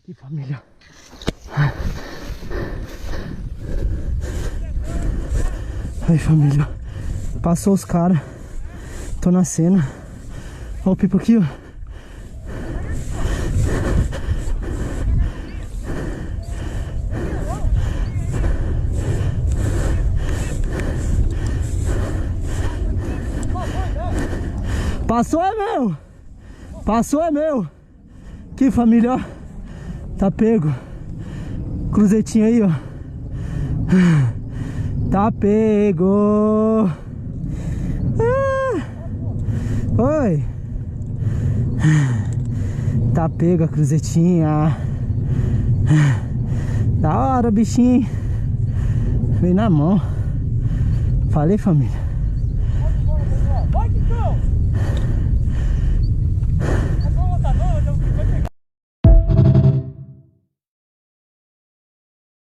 Que família. Aí, família. Passou os caras. Tô na cena. Olha o Pipo aqui, ó. Passou é meu. Passou é meu. Que família, ó. Tá pego. Cruzetinho aí, ó. Tá pego. Oi. Tá pego a cruzetinha. Da hora, bichinho. Veio na mão. Falei, família.